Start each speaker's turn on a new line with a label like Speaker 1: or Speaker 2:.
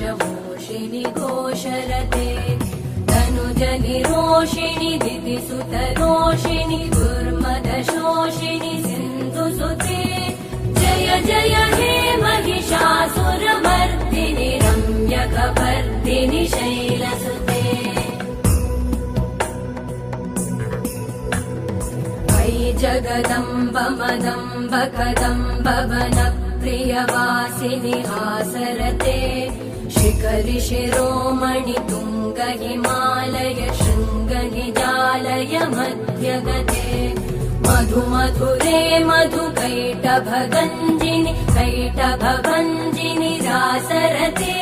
Speaker 1: वृषमोषिणि घोषरते धनुजनिरोषिणि दितिसुतरोषिणि दुर्मदशोषिणि सिन्धुसुते जय जय हे महिषासुरमर्दिनि रम्यकपर्दिनि शैलसुते जगदम्ब मदम्ब कदम्ब वनप्रियवासिनि हासरते शिखरि शिरोमणि तुङ्ग हिमालय शृङ्ग निजालय मध्यगते मधु मधुरे मधु कैटभगञ्जिनि कैटभभञ्जिनि रासरते